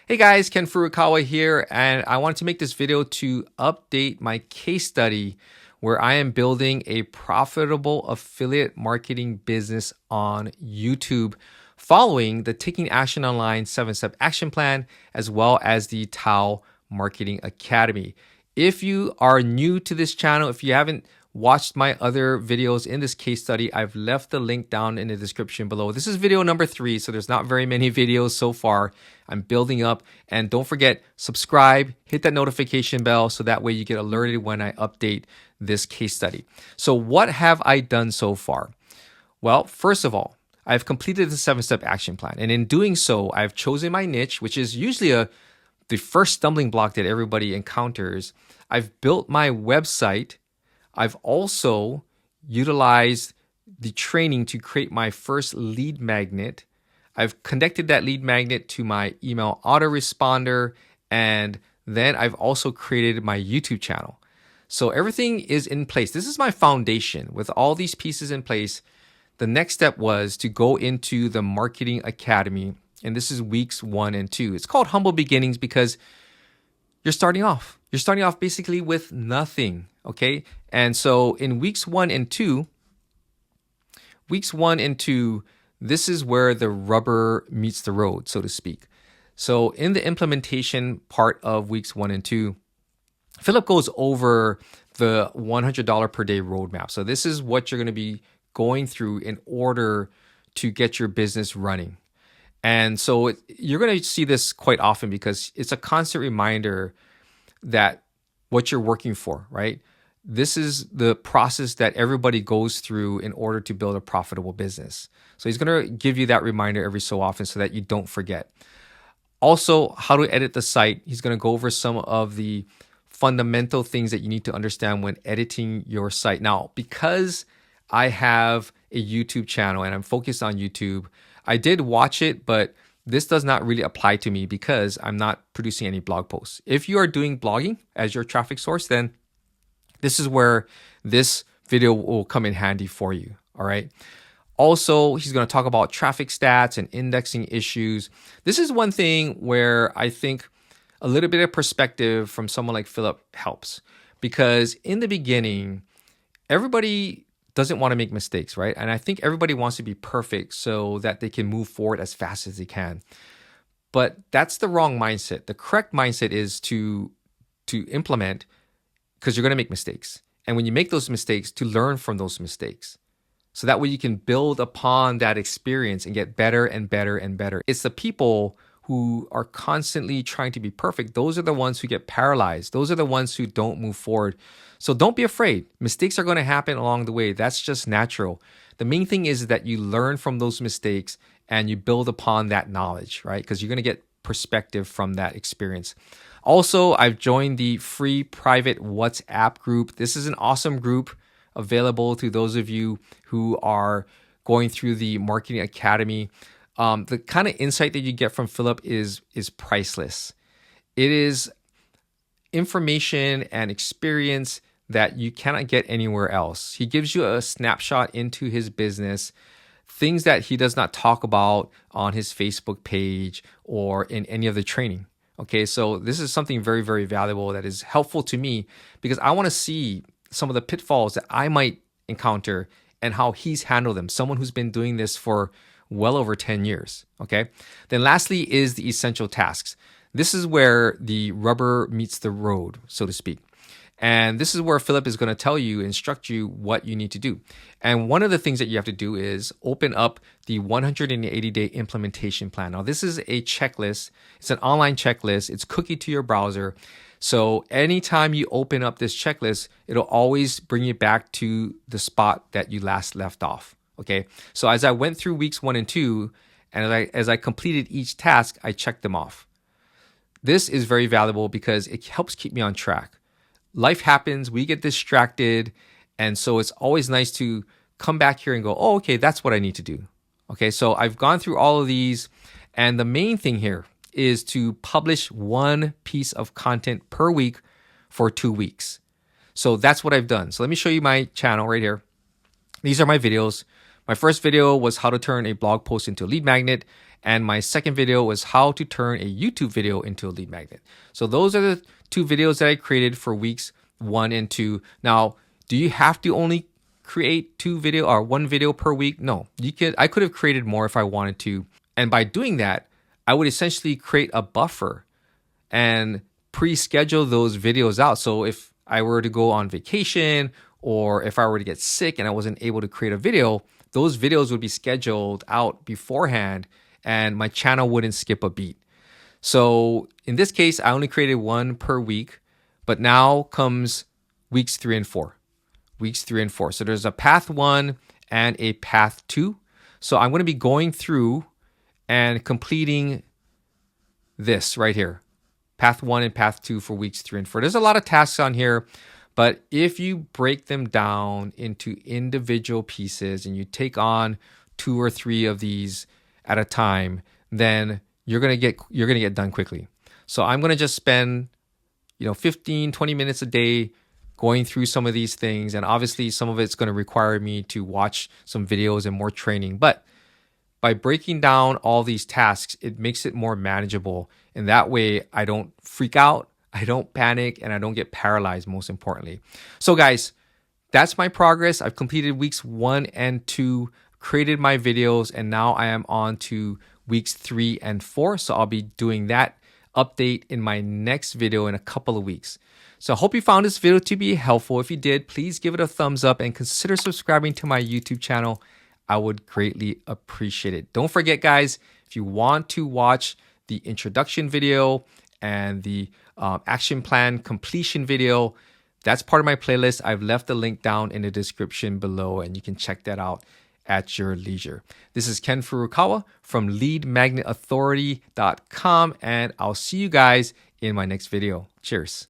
Hey guys, Ken Furukawa here, and I wanted to make this video to update my case study where I am building a profitable affiliate marketing business on YouTube following the Taking Action Online 7-Step Action Plan as well as the Tao Marketing Academy. If you are new to this channel, if you haven't watched my other videos in this case study, I've left the link down in the description below. This is video number 3, so there's not very many videos so far. I'm building up, and don't forget, subscribe, hit that notification bell so that way you get alerted when I update this case study. So what have I done so far? Well, first of all, I've completed the 7-step action plan, and in doing so, I've chosen my niche, which is usually the first stumbling block that everybody encounters. I've built my website. I've also utilized the training to create my first lead magnet. I've connected that lead magnet to my email autoresponder, and then I've also created my YouTube channel. So everything is in place. This is my foundation. With all these pieces in place, the next step was to go into the Marketing Academy, and this is weeks 1 and 2. It's called Humble Beginnings because you're starting off. You're starting off basically with nothing, okay? And so in weeks 1 and 2, this is where the rubber meets the road, so to speak. So in the implementation part of weeks 1 and 2, Philip goes over the $100 per day roadmap. So this is what you're going to be going through in order to get your business running. And so you're going to see this quite often because it's a constant reminder that what you're working for, right? This is the process that everybody goes through in order to build a profitable business. So he's going to give you that reminder every so often so that you don't forget. Also, how to edit the site. He's going to go over some of the fundamental things that you need to understand when editing your site. Now, because I have a YouTube channel and I'm focused on YouTube, I did watch it, but this does not really apply to me because I'm not producing any blog posts. If you are doing blogging as your traffic source, then this is where this video will come in handy for you, all right? Also, he's going to talk about traffic stats and indexing issues. This is one thing where I think a little bit of perspective from someone like Philip helps, because in the beginning, everybody doesn't want to make mistakes, right? And I think everybody wants to be perfect so that they can move forward as fast as they can. But that's the wrong mindset. The correct mindset is to implement, because you're going to make mistakes. And when you make those mistakes, to learn from those mistakes. So that way you can build upon that experience and get better and better and better. It's the people who are constantly trying to be perfect. Those are the ones who get paralyzed. Those are the ones who don't move forward. So don't be afraid. Mistakes are going to happen along the way. That's just natural. The main thing is that you learn from those mistakes and you build upon that knowledge, right? Because you're going to get perspective from that experience. Also, I've joined the free private WhatsApp group. This is an awesome group available to those of you who are going through the Marketing Academy. The kind of insight that you get from Philip is priceless. It is information and experience that you cannot get anywhere else. He gives you a snapshot into his business, things that he does not talk about on his Facebook page or in any of the training. Okay, so this is something very, very valuable that is helpful to me because I want to see some of the pitfalls that I might encounter and how he's handled them. Someone who's been doing this for well over 10 years, okay? Then lastly is the essential tasks. This is where the rubber meets the road, so to speak. And this is where Philip is going to tell you, instruct you what you need to do. And one of the things that you have to do is open up the 180-day implementation plan. Now, this is a checklist. It's an online checklist. It's cookie to your browser. So anytime you open up this checklist, it'll always bring you back to the spot that you last left off. Okay. So as I went through weeks 1 and 2, and as I completed each task, I checked them off. This is very valuable because it helps keep me on track. Life happens, we get distracted, and so it's always nice to come back here and go, oh, okay, that's what I need to do. Okay, so I've gone through all of these, and the main thing here is to publish one piece of content per week for 2 weeks. So that's what I've done. So let me show you my channel right here. These are my videos. My first video was how to turn a blog post into a lead magnet. And my second video was how to turn a YouTube video into a lead magnet. So those are the two videos that I created for weeks 1 and 2. Now, do you have to only create one video per week? No, I could have created more if I wanted to. And by doing that, I would essentially create a buffer and pre-schedule those videos out. So if I were to go on vacation or if I were to get sick and I wasn't able to create a video, those videos would be scheduled out beforehand and my channel wouldn't skip a beat. So in this case, I only created one per week, but now comes weeks 3 and 4. Weeks 3 and 4. So there's a path 1 and a path 2. So I'm going to be going through and completing this right here. Path 1 and path 2 for weeks 3 and 4. There's a lot of tasks on here, but if you break them down into individual pieces and you take on 2 or 3 of these at a time, then you're going to get done quickly. So I'm going to just spend 15, 20 minutes a day going through some of these things, and obviously some of it's going to require me to watch some videos and more training, but by breaking down all these tasks, it makes it more manageable. And that way I don't freak out, I don't panic, and I don't get paralyzed, most importantly. So guys, that's my progress. I've completed weeks 1 and 2, created my videos, and now I am on to weeks 3 and 4. So I'll be doing that update in my next video in a couple of weeks. So I hope you found this video to be helpful. If you did, please give it a thumbs up and consider subscribing to my YouTube channel. I would greatly appreciate it. Don't forget, guys, if you want to watch the introduction video and the action plan completion video, that's part of my playlist. I've left the link down in the description below, and you can check that out at your leisure. This is Ken Furukawa from leadmagnetauthority.com, and I'll see you guys in my next video. Cheers.